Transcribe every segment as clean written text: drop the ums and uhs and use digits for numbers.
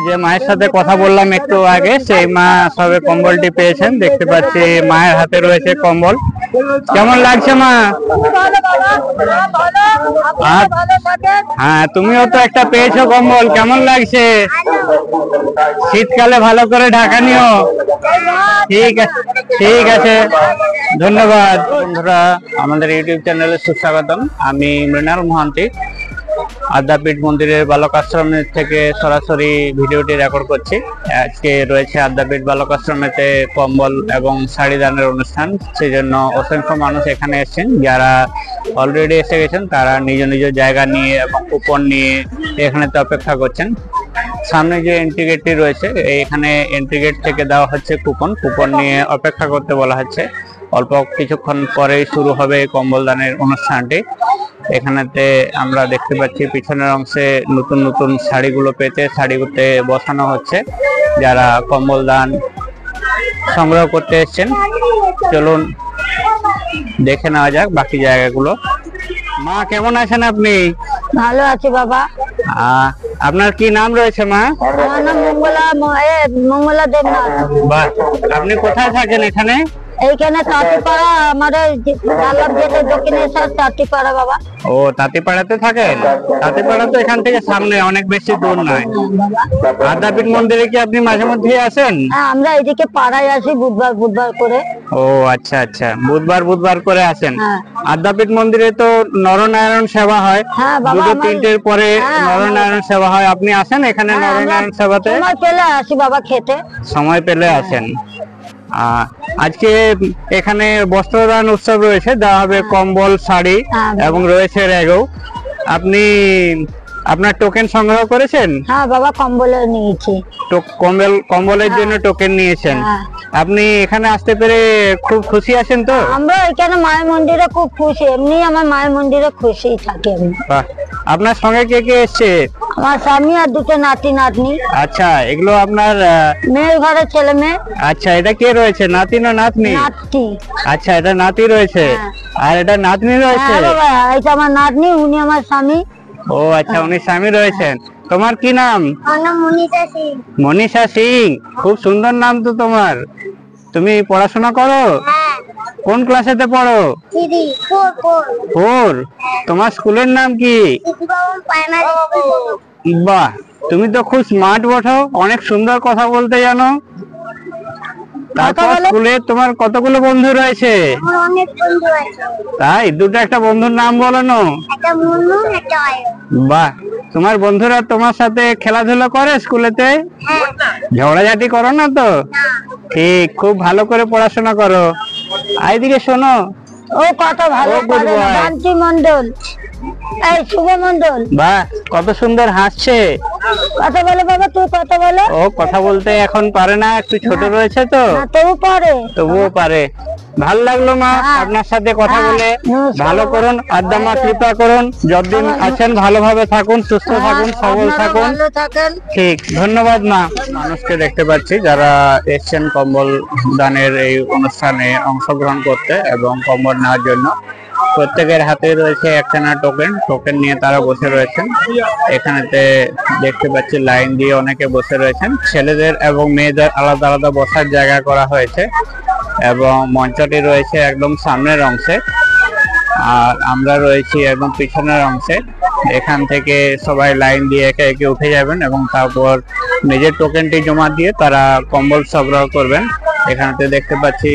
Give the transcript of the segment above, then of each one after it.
যে মায়ের সাথে কথা বললাম একটু আগে, সেই মা সবে কম্বলটি পেয়েছেন। দেখতে পাচ্ছি মায়ের হাতে রয়েছে কম্বল। কেমন লাগছে মা? হ্যাঁ, তুমিও তো একটা পেয়েছো কম্বল, কেমন লাগছে? শীতকালে ভালো করে ঢাকা নিও। ঠিক আছে, ঠিক আছে, ধন্যবাদ। বন্ধুরা, আমাদের ইউটিউব চ্যানেলে সুস্বাগতম। আমি মৃণাল মহান্তি আদ্যাপীঠ মন্দিরের বালক আশ্রমের থেকে সরাসরি ভিডিওটি রেকর্ড করছি। আজকে রয়েছে আদ্যাপীঠ বালক আশ্রমেতে কম্বল এবং শাড়ি দানের অনুষ্ঠান। সেই জন্য অসংখ্য মানুষ এখানে এসেছেন। যারা অলরেডি এসে গেছেন তারা নিজ নিজ জায়গা নিয়ে এবং কুপন নিয়ে এখানে তো অপেক্ষা করছেন। সামনে যে এন্ট্রি গেটটি রয়েছে, এখানে এন্ট্রি গেট থেকে দেওয়া হচ্ছে কুপন। কুপন নিয়ে অপেক্ষা করতে বলা হচ্ছে। অল্প কিছুক্ষণ পরেই শুরু হবে কম্বল দানের অনুষ্ঠানটি। এখানেতে আমরা দেখতে পাচ্ছি পিছনের অংশে নতুন নতুন শাড়িগুলো পেতে শাড়িগুলোতে বসানো হচ্ছে যারা কম্বল দান সংগ্রহ করতে এসেছেন। চলুন দেখে নেওয়া যাক বাকি জায়গাগুলো। মা, কেমন আছেন আপনি? ভালো আছি বাবা। আপনার কি নাম রয়েছে মা? আমার নাম মঙ্গলা দেবনাথ। বাহ, আপনি কোথায় থাকেন এখানে? এইখানে তাঁতিপাড়া, আমাদের দক্ষিণেশ্বর তাঁতিপাড়া বাবা। ও, তাঁতিপাড়াতে থাকেন? তাঁতিপাড়া তো এখান থেকে সামনে, অনেক বেশি দূর নয়। আদ্যাপীঠ মন্দিরে কি আপনি মাঝে মধ্যে আসেন? হ্যাঁ, আমরা এইদিকে পাড়ায় আসি বুধবার বুধবার করে। ও আচ্ছা আচ্ছা, বুধবার বুধবার করে আসেন। হ্যাঁ। আদ্যাপীঠ মন্দিরে তো নরনারায়ণ সেবা হয়। হ্যাঁ বাবা, দুটো তিনটের পরে নরনারায়ণ সেবা হয়। আপনি আসেন এখানে নরনারায়ণ সেবাতে? সময় পেলে আসি বাবা, খেতে সময় পেলে আসেন। আজকে এখানে বস্ত্রদান উৎসব রয়েছে, দেওয়া হবে কম্বল, শাড়ি এবং রয়েছে রেগো। আপনি আপনার টোকেন সংগ্রহ করেছেন? হ্যাঁ বাবা, কম্বল নিয়েছি। কম্বলের জন্য টোকেন নিয়েছেন। আপনি এখানে আসতে পেরে খুব খুশি আছেন তো? আমরা এখানে মায়ের মন্দিরে খুব খুশি, এমনি আমার মায়ের মন্দিরে খুশি থাকি আমি। আপনার সঙ্গে কে কে এসছে? আমার স্বামী আর দুটো নাতি নাতনি। আচ্ছা, এগুলো আপনার মেয়ের ঘরে ছেলে মেয়ে। আচ্ছা, এটা কে রয়েছে, নাতি না নাতনি? নাতি। আচ্ছা, এটা নাতি রয়েছে আর এটা নাতনি রয়েছে? বাবা, এটা আমার নাতনি, উনি আমার স্বামী। ও আচ্ছা, উনি স্বামী রয়েছেন। তোমার কি নাম? আমার নাম মনীষা সিং। মনীষা সিং, খুব সুন্দর নাম তো তোমার। তুমি পড়াশোনা করো? কোন ক্লাসেতে পড়ো? 4। তোমার স্কুলের নাম কি? বাহ, তুমি তো খুব স্মার্ট বটে, অনেক সুন্দর কথা বলতে জানো। তারপর স্কুলে তোমার কতগুলো বন্ধু রয়েছে? অনেক বন্ধু আছে। তাই? দুটো একটা বন্ধুর নাম বলো না। একটা মুন্নু, একটা আয়ু। বাহ, তোমার বন্ধুরা তোমার সাথে খেলাধুলা করে স্কুলেতে? ঝগড়াঝাটি করো না তো? ঠিক, খুব ভালো করে পড়াশোনা করো। এইদিকে শোনো, ও কত ভালো করে শান্তি মন্ডল, এই শুভ মন্ডল। বাহ, কত সুন্দর হাসছে। কথা বলে বাবা, তুই কথা বলে। ও কথা বলতে এখন পারে না, একটু ছোট রয়েছে তো। তবুও পারে। ভালো লাগলো মা আপনার সাথে কথা বলে। ভালো করুন, আদ্যা মা কৃপা করুন। যতদিন আছেন ভালোভাবে থাকুন, সুস্থ থাকুন, সবল থাকুন। ঠিক, ধন্যবাদ মা। মানুষকে দেখতে পাচ্ছি যারা এসছেন কম্বল দানের এই অনুষ্ঠানে অংশগ্রহণ করতে এবং কম্বল নেওয়ার জন্য। প্রত্যেকের হাতে রয়েছে একখানা টোকেন নিয়ে তারা বসে রয়েছেন। এখানেতে দেখতে পাচ্ছি লাইন দিয়ে অনেকে বসে রয়েছেন। ছেলেদের এবং মেয়েদের আলাদা আলাদা বসার জায়গা করা হয়েছে এবং মঞ্চটি রয়েছে একদম সামনের অংশে আর আমরা রয়েছি একদম পিছনের অংশে। এখান থেকে সবাই লাইন দিয়ে একে একে উঠে যাবেন এবং তারপর নিজের টোকেনটি জমা দিয়ে তারা কম্বল সংগ্রহ করবেন। এখানেতে দেখতে পাচ্ছি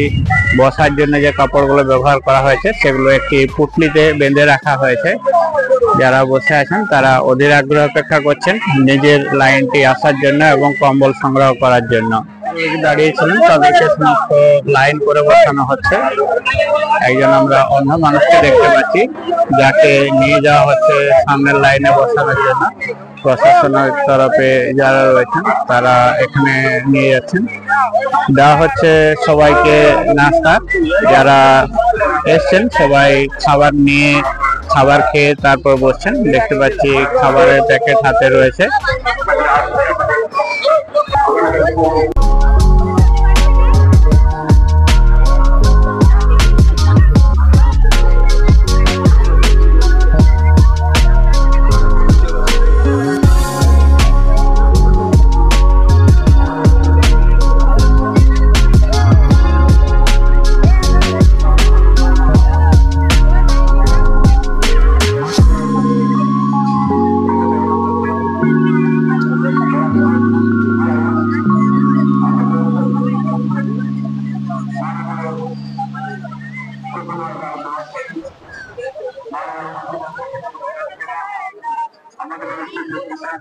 বসার জন্য যে কাপড়গুলো ব্যবহার করা হয়েছে সেগুলো একটি পুটলিতে বেঁধে রাখা হয়েছে। যারা বসে আছেন তারা অধীর আগ্রহ অপেক্ষা করছেন নিজের লাইনটি আসার জন্য এবং কম্বল সংগ্রহ করার জন্য। দাঁড়িয়েছিলেন তাদেরকে সমস্ত লাইন করে বসানো হচ্ছে। একজন আমরা অন্য মানুষকে দেখতে পাচ্ছি যাকে নিয়ে যাওয়া হচ্ছে সামনের লাইনে বসানোর জন্য। প্রশাসনের তরফে যারা রয়েছেন তারা এখানে নিয়ে যাচ্ছেন। দেওয়া হচ্ছে সবাইকে নাস্তা। যারা এসছেন সবাই খাবার নিয়ে খাবার খেয়ে তারপর বসছেন। দেখতে পাচ্ছি খাবারের প্যাকেট হাতে রয়েছে।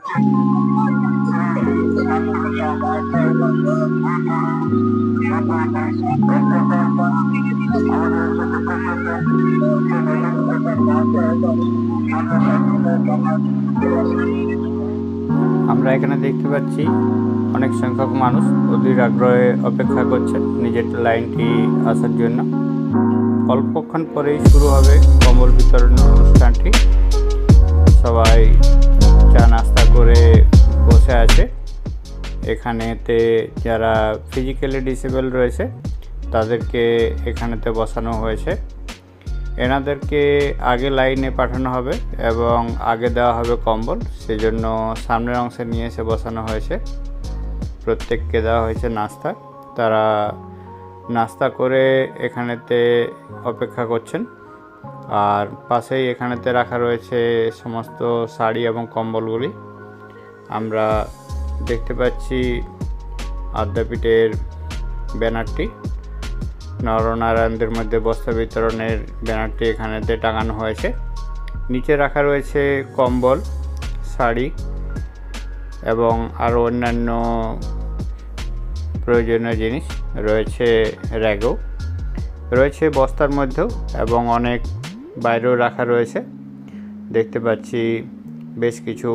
আমরা এখানে দেখতে পাচ্ছি অনেক সংখ্যক মানুষ অধীর আগ্রহে অপেক্ষা করছে নিজের লাইনটি আসার জন্য। অল্পক্ষণ পরেই শুরু হবে কম্বল বিতরণ অনুষ্ঠানটি। সবাই চা নাস্তা করে বসে আছে। এখানেতে যারা ফিজিক্যালি ডিসেবল রয়েছে তাদেরকে এখানেতে বসানো হয়েছে। এনাদেরকে আগে লাইনে পাঠানো হবে এবং আগে দেওয়া হবে কম্বল, সেজন্য সামনের অংশে নিয়ে এসে বসানো হয়েছে। প্রত্যেককে দেওয়া হয়েছে নাস্তা। তারা নাস্তা করে এখানেতে অপেক্ষা করছেন। আর পাশেই এখানেতে রাখা রয়েছে সমস্ত শাড়ি এবং কম্বলগুলি। আমরা দেখতে পাচ্ছি আদ্যাপীঠের ব্যানারটি, নরনারায়ণদের মধ্যে বস্ত্র বিতরণের ব্যানারটি এখানেতে টাঙানো হয়েছে। নিচে রাখা রয়েছে কম্বল, শাড়ি এবং আরও অন্যান্য প্রয়োজনীয় জিনিস রয়েছে। র্যাগও রয়েছে বস্তার মধ্যেও এবং অনেক বাইরেও রাখা রয়েছে। দেখতে পাচ্ছি বেশ কিছু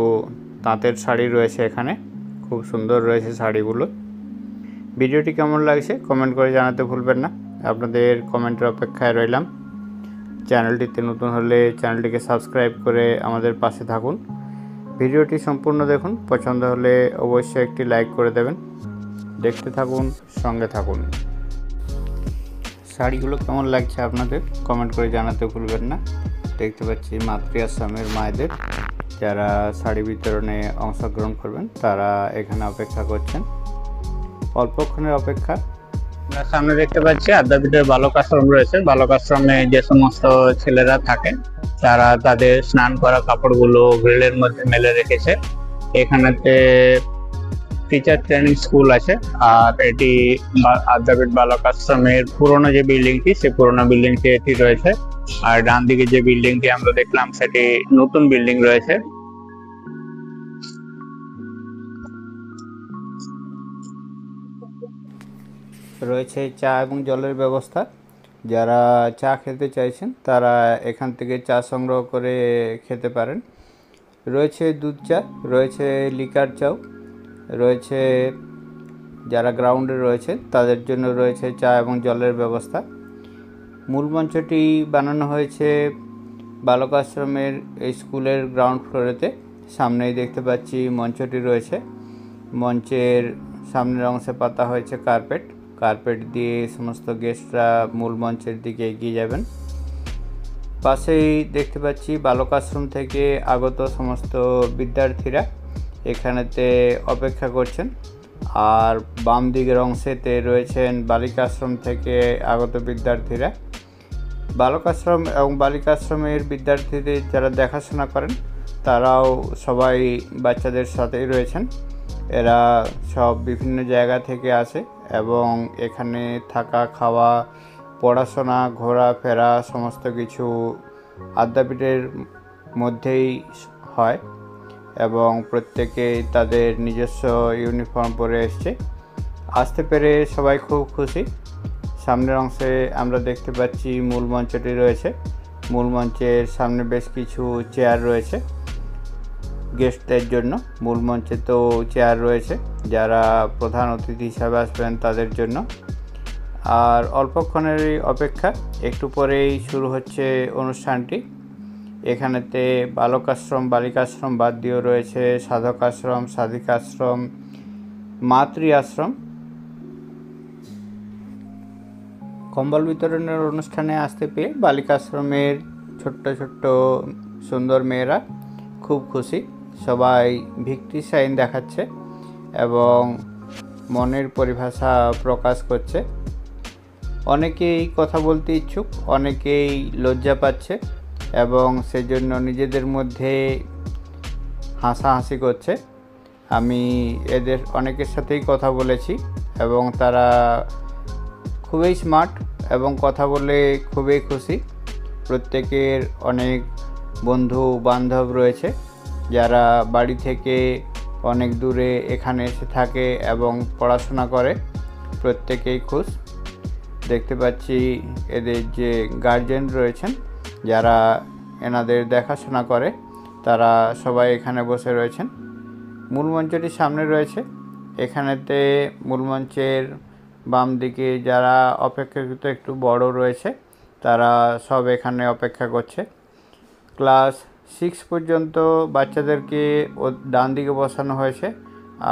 তাঁতের শাড়ি রয়েছে এখানে, খুব সুন্দর রয়েছে শাড়িগুলো। ভিডিওটি কেমন লাগছে কমেন্ট করে জানাতে ভুলবেন না। আপনাদের কমেন্টের অপেক্ষায় রইলাম। চ্যানেলটিতে নতুন হলে চ্যানেলটিকে সাবস্ক্রাইব করে আমাদের পাশে থাকুন। ভিডিওটি সম্পূর্ণ দেখুন, পছন্দ হলে অবশ্যই একটি লাইক করে দেবেন। দেখতে থাকুন, সঙ্গে থাকুন। শাড়িগুলো কেমন লাগছে আপনাদের কমেন্ট করে জানাতে ভুলবেন না। দেখতে পাচ্ছি মাতৃ আশ্রমের মায়েদের যারা শাড়ি বিতরণে অংশগ্রহণ করবেন তারা এখানে অপেক্ষা করছেন। অল্পক্ষণের অপেক্ষা। সামনে দেখতে পাচ্ছি আদ্যাপীঠের বালক আশ্রম রয়েছে। বালক আশ্রমে যে সমস্ত ছেলেরা থাকে তারা তাদের স্নান করা কাপড়গুলো গ্রিলের মধ্যে মেলে রেখেছে। এখানেতে টিচার ট্রেনিং স্কুল আছে। আর এটি আদ্যাপীঠ বালক আশ্রমের পুরোনো যে বিল্ডিংটি, সেই পুরোনো বিল্ডিংটি এটি রয়েছে। আর ডান দিকে যে বিল্ডিংটি আমরা দেখলাম সেটি নতুন বিল্ডিং রয়েছে। রয়েছে চা এবং জলের ব্যবস্থা। যারা চা খেতে চাইছেন তারা এখান থেকে চা সংগ্রহ করে খেতে পারেন। রয়েছে দুধ চা, রয়েছে লিকার চাও রয়েছে। যারা গ্রাউন্ডে রয়েছে তাদের জন্য রয়েছে চা এবং জলের ব্যবস্থা। মূল মঞ্চটি বানানো হয়েছে বালক আশ্রমের এই স্কুলের গ্রাউন্ড ফ্লোরেতে। সামনেই দেখতে পাচ্ছি মঞ্চটি রয়েছে। মঞ্চের সামনের অংশে পাতা হয়েছে কার্পেট। কার্পেট দিয়ে সমস্ত গেস্টরা মূল মঞ্চের দিকে এগিয়ে যাবেন। পাশেই দেখতে পাচ্ছি বালক আশ্রম থেকে আগত সমস্ত বিদ্যার্থীরা এখানেতে অপেক্ষা করছেন। আর বাম দিকের অংশেতে রয়েছেন বালিকা আশ্রম থেকে আগত বিদ্যার্থীরা। বালক আশ্রম এবং বালিকা আশ্রমের বিদ্যার্থীদের যারা দেখাশোনা করেন তারাও সবাই বাচ্চাদের সাথেই রয়েছেন। এরা সব বিভিন্ন জায়গা থেকে আসে এবং এখানে থাকা, খাওয়া, পড়াশোনা, ঘোরাফেরা সমস্ত কিছু আদ্যাপীঠের মধ্যেই হয় এবং প্রত্যেকেই তাদের নিজস্ব ইউনিফর্ম পরে এসছে। আসতে পেরে সবাই খুব খুশি। সামনের অংশে আমরা দেখতে পাচ্ছি মূল মঞ্চটি রয়েছে। মূল মঞ্চের সামনে বেশ কিছু চেয়ার রয়েছে গেস্টদের জন্য। মূল মঞ্চে তো চেয়ার রয়েছে যারা প্রধান অতিথি হিসাবে আসবেন তাদের জন্য। আর অল্পক্ষণেরই অপেক্ষা, একটু পরেই শুরু হচ্ছে অনুষ্ঠানটি। এখানেতে বালক আশ্রম, বালিকা আশ্রম বাদ দিয়েও রয়েছে সাধক আশ্রম, সাধিকা আশ্রম, মাতৃ আশ্রম। কম্বল বিতরণের অনুষ্ঠানে আসতে পেয়ে বালিকা আশ্রমের ছোট্ট ছোট্ট সুন্দর মেয়েরা খুব খুশি। সবাই ভিক্টরি সাইন দেখাচ্ছে এবং মনের পরিভাষা প্রকাশ করছে। অনেকেই কথা বলতে ইচ্ছুক, অনেকেই লজ্জা পাচ্ছে এবং সেজন্য নিজেদের মধ্যে হাসাহাসি করছে। আমি এদের অনেকের সাথেই কথা বলেছি এবং তারা খুবই স্মার্ট এবং কথা বলে খুবই খুশি। প্রত্যেকের অনেক বন্ধু বান্ধব রয়েছে যারা বাড়ি থেকে অনেক দূরে এখানে এসে থাকে এবং পড়াশোনা করে, প্রত্যেকেই খুশ। দেখতে পাচ্ছি এদের যে গার্জিয়ান রয়েছেন, যারা এনাদের দেখাশোনা করে, তারা সবাই এখানে বসে রয়েছেন। মূল মঞ্চটি সামনে রয়েছে। এখানেতে মূল মঞ্চের বাম দিকে যারা অপেক্ষাকৃত একটু বড় রয়েছে, তারা সব এখানে অপেক্ষা করছে। ক্লাস 6 পর্যন্ত বাচ্চাদেরকে ডান দিকে বসানো হয়েছে,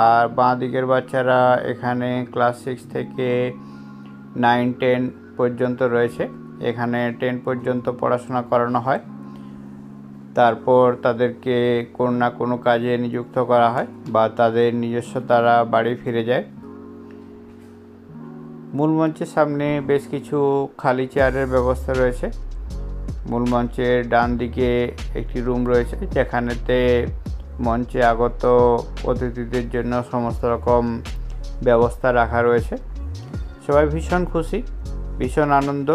আর বাঁ দিকের বাচ্চারা এখানে ক্লাস 6 থেকে 9, 10 পর্যন্ত রয়েছে। এখানে 10 পর্যন্ত পড়াশোনা করানো হয়, তারপর তাদেরকে কোনো না কোনো কাজে নিযুক্ত করা হয় বা তাদের নিজস্ব তারা বাড়ি ফিরে যায়। মূল মঞ্চের সামনে বেশ কিছু খালি চেয়ারের ব্যবস্থা রয়েছে। মূল মঞ্চের ডান দিকে একটি রুম রয়েছে, যেখানেতে মঞ্চে আগত অতিথিদের জন্য সমস্ত রকম ব্যবস্থা রাখা রয়েছে। সবাই ভীষণ খুশি, ভীষণ আনন্দ।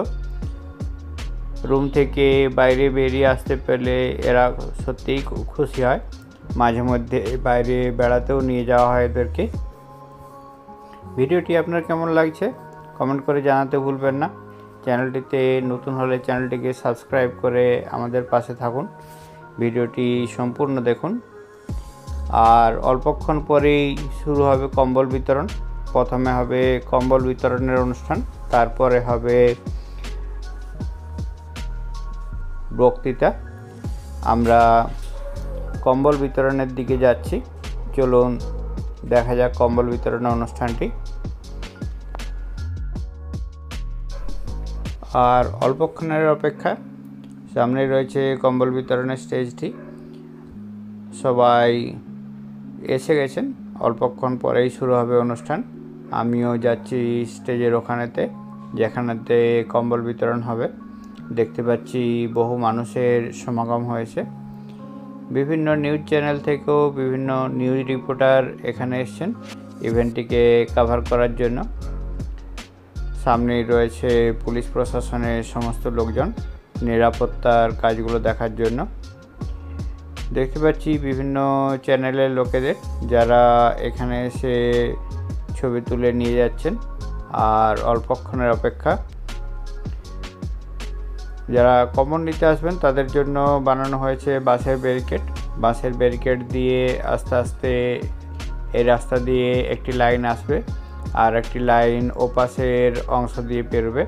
রুম থেকে বাইরে বেরিয়ে আসতে পেলে এরা সত্যিই খুশি হয়। মাঝে মধ্যে বাইরে বেড়াতেও নিয়ে যাওয়া হয় এদেরকে। ভিডিওটি আপনার কেমন লাগছে কমেন্ট করে জানাতে ভুলবেন না। চ্যানেলটিতে নতুন হলে চ্যানেলটিকে সাবস্ক্রাইব করে আমাদের পাশে থাকুন। ভিডিওটি সম্পূর্ণ দেখুন। আর অল্পক্ষণ পরেই শুরু হবে কম্বল বিতরণ। প্রথমে হবে কম্বল বিতরণের অনুষ্ঠান, তারপরে হবে বক্তৃতা। আমরা কম্বল বিতরণের দিকে যাচ্ছি, চলুন দেখা যাক কম্বল বিতরণের অনুষ্ঠানটি। আর অল্পক্ষণের অপেক্ষা, সামনে রয়েছে কম্বল বিতরণের স্টেজটি। সবাই এসে গেছেন, অল্পক্ষণ পরেই শুরু হবে অনুষ্ঠান। আমিও যাচ্ছি স্টেজের ওখানেতে, যেখানেতে কম্বল বিতরণ হবে। দেখতে পাচ্ছি বহু মানুষের সমাগম হয়েছে। বিভিন্ন নিউজ চ্যানেল থেকেও বিভিন্ন নিউজ রিপোর্টার এখানে এসেছেন ইভেন্টটিকে কভার করার জন্য। সামনেই রয়েছে পুলিশ প্রশাসনের সমস্ত লোকজন নিরাপত্তার কাজগুলো দেখার জন্য। দেখতে পাচ্ছি বিভিন্ন চ্যানেলের লোকেদের, যারা এখানে এসে ছবি তুলে নিয়ে যাচ্ছেন। আর অল্পক্ষণের অপেক্ষা। যারা কমন নিতে আসবেন তাদের জন্য বানানো হয়েছে বাঁশের ব্যারিকেড। বাঁশের ব্যারিকেড দিয়ে আস্তে আস্তে এই রাস্তা দিয়ে একটি লাইন আসবে, আর একটি লাইন ওপাশের অংশ দিয়ে পেরোবে।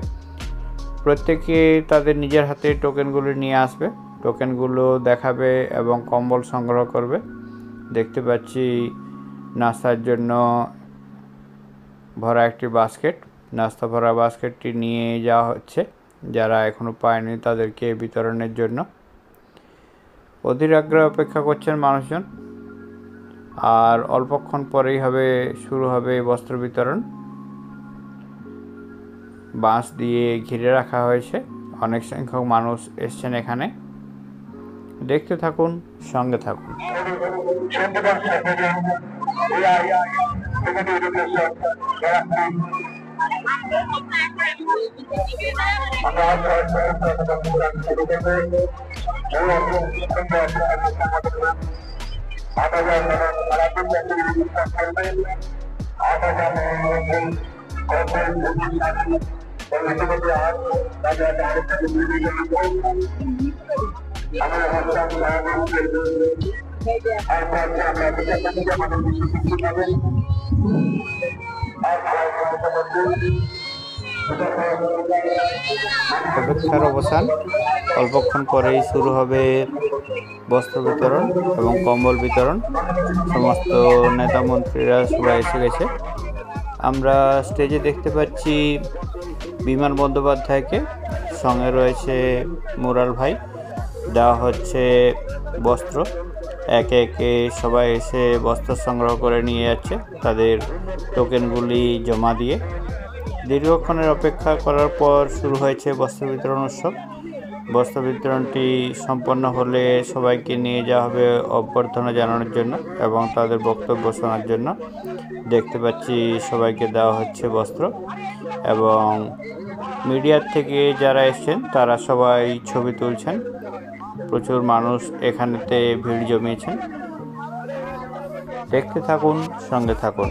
প্রত্যেকে তাদের নিজের হাতে টোকেনগুলো নিয়ে আসবে, টোকেনগুলো দেখাবে এবং কম্বল সংগ্রহ করবে। দেখতে পাচ্ছি নাস্তার জন্য ভরা একটি বাস্কেট, নাস্তা ভরা বাস্কেটটি নিয়ে যাওয়া হচ্ছে যারা এখনও পায়নি তাদেরকে বিতরণের জন্য। অধীর আগ্রহে অপেক্ষা করছেন মানুষজন। আর অল্পক্ষণ পরেই শুরু হবে বস্ত্র বিতরণ। বাঁশ দিয়ে ঘিরে রাখা হয়েছে, অনেক সংখ্যক মানুষ এসছেন এখানে। দেখতে থাকুন, সঙ্গে থাকুন। অপেক্ষার অবসান। অল্পক্ষণ পরেই শুরু হবে বস্ত্র বিতরণ এবং কম্বল বিতরণ। সমস্ত নেতা মন্ত্রীরা সবাই এসে গেছে। আমরা স্টেজে দেখতে পাচ্ছি বিমান বন্দ্যোপাধ্যায়কে, সঙ্গে রয়েছে মুরাল ভাই। দেওয়া হচ্ছে বস্ত্র, একে একে সবাই এসে বস্ত্র সংগ্রহ করে নিয়ে যাচ্ছে তাদের টোকেনগুলি জমা দিয়ে। দীর্ঘক্ষণের অপেক্ষা করার পর শুরু হয়েছে বস্ত্র বিতরণ উৎসব। বস্ত্র বিতরণটি সম্পন্ন হলে সবাইকে নিয়ে যাওয়া হবে অভ্যর্থনা জানানোর জন্য এবং তাদের বক্তব্য শোনার জন্য। দেখতে পাচ্ছি সবাইকে দেওয়া হচ্ছে বস্ত্র, এবং মিডিয়ার থেকে যারা এসছেন তারা সবাই ছবি তুলছেন। প্রচুর মানুষ এখানেতে ভিড় জমিয়েছেন। দেখতে থাকুন, সঙ্গে থাকুন।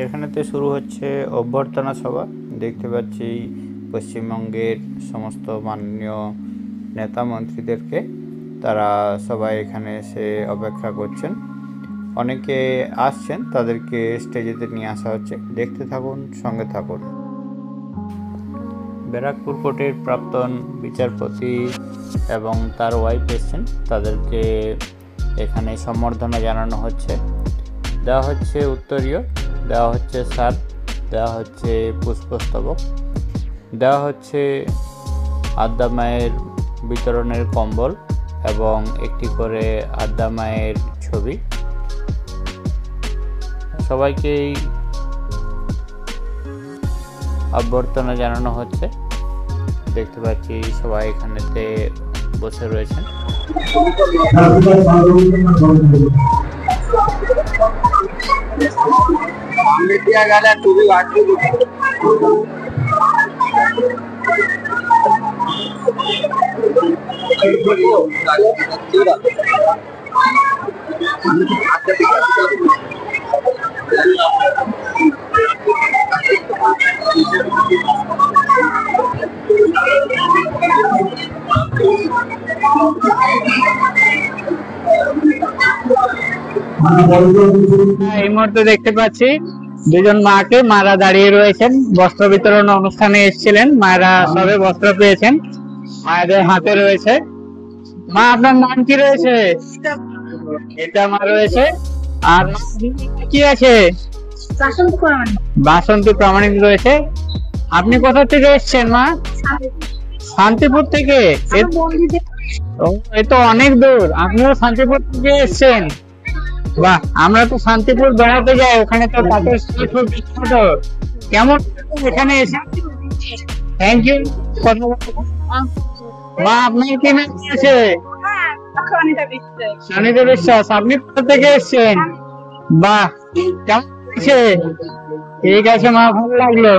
এখানেতে শুরু হচ্ছে অভ্যর্থনা সভা। দেখতে পাচ্ছি পশ্চিমবঙ্গের সমস্ত মাননীয় নেতা মন্ত্রীদেরকে, তারা সবাই এখানে এসে অপেক্ষা করছেন। অনেকে আসছেন, তাদেরকে স্টেজেতে নিয়ে আসা হচ্ছে। দেখতে থাকুন, সঙ্গে থাকুন। ব্যারাকপুর কোর্টের প্রাক্তন বিচারপতি এবং তার ওয়াইফ এসছেন, তাদেরকে এখানে সম্বর্ধনা জানানো হচ্ছে। দেওয়া হচ্ছে উত্তরীয়, দেওয়া হচ্ছে শাল, দেওয়া হচ্ছে পুষ্পস্তবক, দেওয়া হচ্ছে আদ্যা মায়ের বিতরণের কম্বল এবং একটি করে আদ্যা মায়ের ছবি। সবাইকেই অভ্যর্থনা জানানো হচ্ছে। দেখতে পাচ্ছি সবাই এখানেতে বসে রয়েছেন। এই মুহূর্তে দেখতে পাচ্ছি দুজন মাকে, মারা দাঁড়িয়ে রয়েছেন। বস্ত্র বিতরণ অনুষ্ঠানে এসেছিলেন, মায়েরা সবে বস্ত্র পেয়েছেন, মায়েদের হাতে রয়েছে। মা, আপনার নাম কি রয়েছে? এটা মা রয়েছে। আর কি আছে? বাসন্তী প্রামাণিক রয়েছে। আপনি কোথা থেকে এসছেন মা? শান্তিপুর থেকে? এ তো অনেক দূর, আপনিও শান্তিপুর থেকে এসছেন? বাহ, আমরা তো শান্তিপুর বেড়াতে যাই, ওখানে তো পাটের স্ট্রিট ফুড বিখ্যাত। কেমন এখানে এসে? Thank you. মা, আপনার কি নাম আছে? সনিতা বিশ্বাস। আপনি কোথা থেকে এসছেন? বাহ, কেমন আছে? ঠিক আছে মা, ভালো লাগলো।